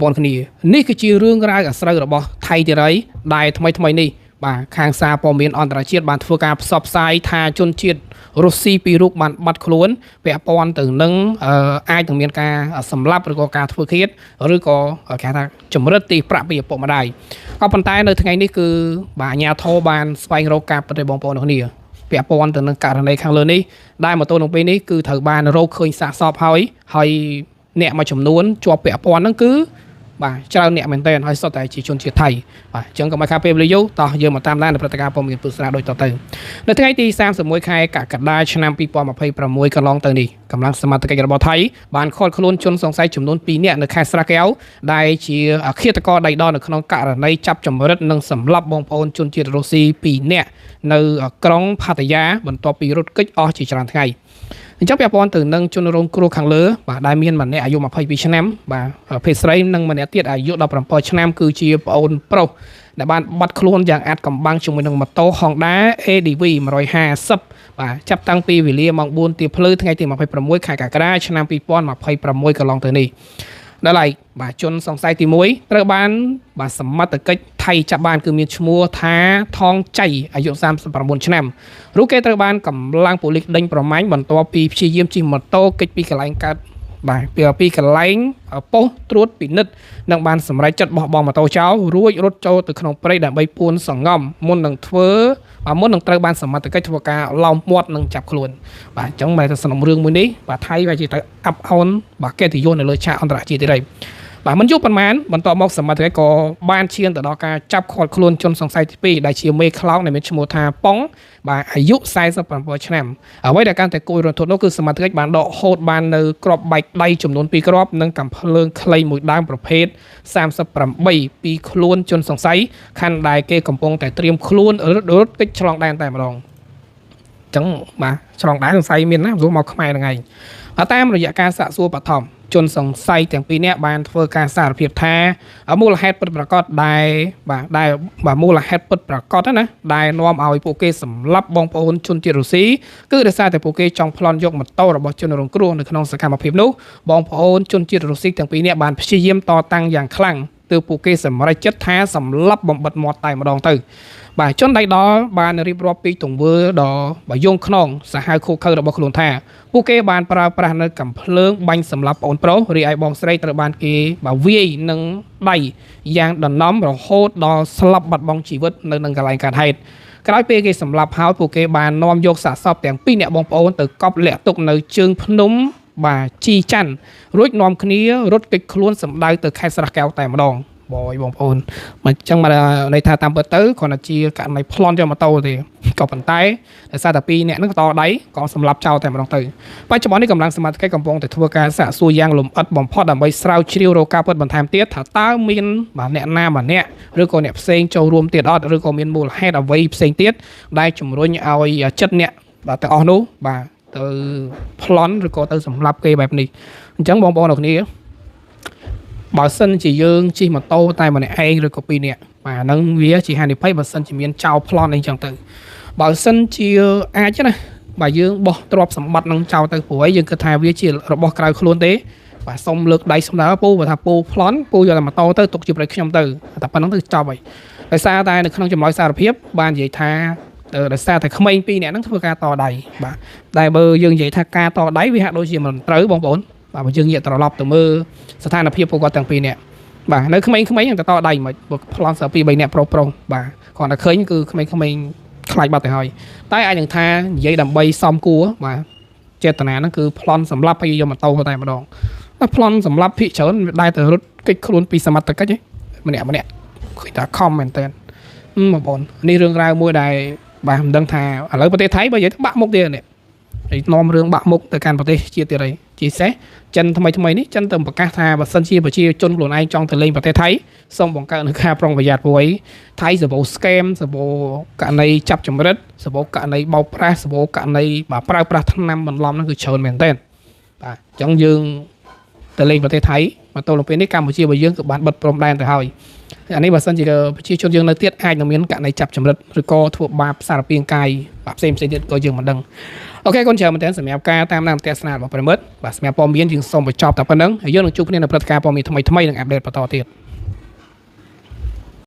bọnគ្នានេះគឺជារឿងរ៉ាវអាស្រូវរបស់ថៃទីរីដែលថ្មីនេះបាទខាងសារព័ត៌មានអន្តរជាតិបានធ្វើការផ្សព្វផ្សាយថាជនជាតិរុស្ស៊ីពីររូបបានបាត់ខ្លួនពាក់ព័ន្ធទៅនឹងអាចនឹងមានការសម្លាប់ឬក៏ការធ្វើឃាតឬក៏គេថាចម្រិតទីប្រាក់ពីឪពុកម្ដាយក៏ប៉ុន្តែនៅថ្ងៃនេះគឺបាទអាជ្ញាធរបានស្វែងរកការពិតរបស់បងប្អូនគ្នាពាក់ព័ន្ធទៅនឹងករណីខាងលើនេះដែលមកទល់នឹងពេលនេះគឺត្រូវបានរកឃើញសាកសពហើយអ្នកមួយចំនួនជាប់ពាក់ព័ន្ធហ្នឹងគឺបាទច្រើនអ្នកមែនតើហើយសុទ្ធតែជាជនជាតិថៃបាទអញ្ចឹងកុំឲ្យខាតពេលវេលាយូរតោះយើងមកតាមដានព្រឹត្តិការណ៍ព័ត៌មានពុស្ដាដូចតទៅនៅថ្ងៃទី31ខែកក្កដាឆ្នាំ2026កន្លងទៅនេះកម្លាំងសមត្ថកិច្ចរបស់ថៃបានឃាត់ខ្លួនជនសង្ស័យចំនួន2នាក់នៅខេត្តស្រះកែវដែលជាឃាតករដៃដល់នៅក្នុងករណីចាប់ចម្រិតនិងសម្លាប់បងប្អូនជនជាតិរុស្ស៊ី2នាក់នៅក្រុងផាតាយាបន្ទាប់ពីរត់គេចអស់ជាច្រើនថ្ងៃអញ្ចឹងពាក់ព័ន្ធទៅនឹងជនរងគ្រោះខាងលើបាទដែលមានម្នាក់អាយុ22ឆ្នាំបាទភេទស្រីនិងម្នាក់ទៀតអាយុ17ឆ្នាំគឺជាប្អូនប្រុសដែលបានបាត់ខ្លួនយ៉ាងអាតកំបាំងជាមួយនឹងម៉ូតូ Honda ADV 150បាទចាប់តាំងពីវេលាម៉ោង4ទៀបភ្លឺថ្ងៃទី26ខែកក្កដាឆ្នាំ2026កន្លងទៅនេះដល់ហើយបាទជនសង្ស័យទី1ត្រូវបានបាទសមត្ថកិច្ចថៃចាប់បានគឺមានឈ្មោះថាថងចៃអាយុ39ឆ្នាំរូបគេត្រូវបានកម្លាំងប៉ូលីសដេញប្រមាញ់បន្ទាប់ពីព្យាយាមជិះម៉ូតូគេចពីកន្លែងកើតបាទពីកន្លែងប៉ុស្តិ៍ត្រួតពិនិត្យនិងបានសម្រេចចិត្តបោះបង់ម៉ូតូចោលរួចរត់ចូលទៅក្នុងព្រៃដើម្បីពួនសង្ងំមុននឹងត្រូវបានសមត្ថកិច្ចធ្វើការឡោមមាត់និងចាប់ខ្លួនបាទអញ្ចឹងមកទៅសំណុំរឿងមួយនេះបាទថៃវាជាទៅអាប់អោនបាទកិត្តិយសនៅលើឆាកអន្តរជាតិទេបាទមិនយូរប៉ុន្មានបន្ទាប់មកសមត្ថកិច្ចក៏បានឈានទៅដល់ការចាប់ឃាត់ខ្លួនជនសង្ស័យទី2ដែលជាមេខ្លោងដែលមានឈ្មោះថាប៉ុងបាទអាយុ47ឆ្នាំអ្វីដែលកាន់តែគួររន្ធត់នោះគឺសមត្ថកិច្ចបានដកហូតបាននៅគ្រាប់បែកដៃចំនួន2គ្រាប់និងកាំភ្លើងខ្លីមួយដើមប្រភេទ38ពីខ្លួនជនសង្ស័យខណ្ឌដែលគេកំពុងតែត្រៀមខ្លួនរត់គេចឆ្លងដែនតែម្ដងអញ្ចឹងបាទឆ្លងដែនសង្ស័យមានណាព្រោះមកខ្មែរហ្នឹងឯងតាមរយៈការសាកសួរបឋមជនសង្ស័យទាំងពីរនាក់បានធ្វើការសារភាពថាមូលហេតុពិតប្រាកដដែលមូលហេតុពិតប្រាកដណាដែលនាំឲ្យពួកគេសម្លាប់បងប្អូនជនជាតិរុស្ស៊ីគឺដោយសារតែពួកគេចង់ប្លន់យកម៉ូតូរបស់ជនរងគ្រោះនៅក្នុងសកម្មភាពនោះបងប្អូនជនជាតិរុស្ស៊ីទាំងពីរនាក់បានព្យាយាមតតាំងយ៉ាងខ្លាំងទើបពួកគេសម្រេចចិត្តថាសម្លាប់បំបិតមាត់តែម្ដងទៅបាទជនដៃដល់បានរៀបរាប់ពីទង្វើដ៏យងខ្នងសាហាវឃោឃៅរបស់ខ្លួនថាពួកគេបានប្រើប្រាស់នៅកាំភ្លើងបាញ់សម្លាប់ប្អូនប្រុសរីឯបងស្រីត្រូវបានគេវាយនឹងដៃយ៉ាងដណ្ដំរហូតដល់ស្លាប់បាត់បង់ជីវិតនៅនឹងកន្លែងកើតហេតុក្រោយពេលគេសម្លាប់ហើយពួកគេបាននាំយកសាកសពទាំងពីរអ្នកបងប្អូនទៅកប់លាក់ទុកនៅជើងភ្នំបាទជីច័ន្ទរួចនាំគ្នារត់គេចខ្លួនសម្ដៅទៅខេត្តស្រះកែវតែម្ដងបងប្អូនមិនចឹងមកន័យថាតាមពិតទៅគ្រាន់តែជាករណីប្លន់យកម៉ូតូទេក៏ប៉ុន្តែដោយសារតែពីរអ្នកហ្នឹងតដៃក៏សម្លាប់ចោលតែម្ដងទៅបច្ចុប្បន្ននេះកម្លាំងសមត្ថកិច្ចកំពុងតែធ្វើការសាកសួរយ៉ាងលម្អិតបំផុតដើម្បីស្រាវជ្រាវរកការពិតបន្ថែមទៀតថាតើមានបាទអ្នកណាម្នាក់ឬក៏អ្នកផ្សេងចូលរួមទៀតអត់ឬក៏មានមូលហេតុអ្វីផ្សេងទៀតដែលជំរុញឲ្យចិត្តអ្នកបាទទាំងអស់នោះបាទទៅប្លន់ឬក៏ទៅសម្លាប់គេបែបនេះអញ្ចឹងបងប្អូនអរគ្នាបើសិនជាយើងជិះម៉ូតូតែម្នាក់ឯងឬក៏ពីរនាក់បាទហ្នឹងវាជាហានិភ័យបើសិនជាមានចោលប្លន់អីចឹងទៅបើសិនជាអាចណាបាទយើងបោះទ្រព្យសម្បត្តិនឹងចោលទៅព្រោះយើងគិតថាវាជារបស់ក្រៅខ្លួនទេបាទសុំលើកដៃស្នើពូបើថាពូប្លន់ពូយកតែម៉ូតូទៅទុកជាប្រេខ្ញុំទៅតែប៉ុណ្្នឹងទៅចប់ហើយដោយសារតែនៅក្នុងចម្លើយសារភាពបាននិយាយថាដោយសារតែក្មេងពីរនាក់ហ្នឹងធ្វើការតដៃបាទតែបើយើងនិយាយថាការតដៃវាហាក់ដូចជាមិនត្រូវបងប្អូនបាទបើយើងងាកត្រឡប់ទៅមើលស្ថានភាពពួកគាត់ទាំងពីរនាក់បាទនៅក្មេងៗហ្នឹងទៅតដៃមិនប្លន់2 3នាក់ប្រុសបាទគ្រាន់តែឃើញគឺក្មេងៗខ្លាចបាត់ទៅហើយតែអាចនឹងថានិយាយដើម្បីសំគួរបាទចេតនាហ្នឹងគឺប្លន់សម្លាប់ហើយយកម៉ូតូតែម្ដងតែប្លន់សម្លាប់ភិកច្រើនដែលទៅរត់គេចខ្លួនពីសមត្ថកិច្ចហ្នឹងម្នាក់ឃើញថាខំមែនតើបងប្អូននេះរឿងរ៉ាវមួយដែលបាទមិនដឹងថាឥឡូវប្រទេសថៃបើនិយាយទៅបាក់មុខទៀតនេះហើយនាំរឿងបាក់មុខទៅកាន់ប្រទេសជាតិទៀតហើយជាពិសេសចិនថ្មីនេះចិនទៅប្រកាសថាបើសិនជាប្រជាជនខ្លួនឯងចង់ទៅលេងប្រទេសថៃសូមបង្កើននូវការប្រុងប្រយ័ត្នព្រោះថៃសម្បូរ scam សម្បូរករណីចាប់ចម្រិតសម្បូរករណីបោកប្រាស់សម្បូរករណីបាទប្រើប្រាស់ថ្នាំបន្លំហ្នឹងគឺច្រើនមែនទែនបាទអញ្ចឹងយើងទៅលេងប្រទេសថៃមកទល់នឹងពេលនេះកម្ពុជារបស់យើងក៏បានបិទព្រំដែនទៅហើយអានេះបើសិនជាប្រជាជនយើងនៅទៀតអាចនឹងមានករណីចាប់ចម្រិតឬក៏ធ្វើបាបសារពាង្គកាយបាទផ្សេងទៀតក៏យើងមិនដឹង អូខេកូនច្រើនមែនទែនសម្រាប់ការតាមដានទស្សនារបស់ប្រិមិត្តបាទសម្រាប់ព័ត៌មានយើងសូមបញ្ចប់តែប៉ុណ្្នឹងហើយយើងនឹងជួបគ្នានៅព្រឹត្តិការណ៍ព័ត៌មានថ្មីៗនិងអាប់ដេតបន្តទៀត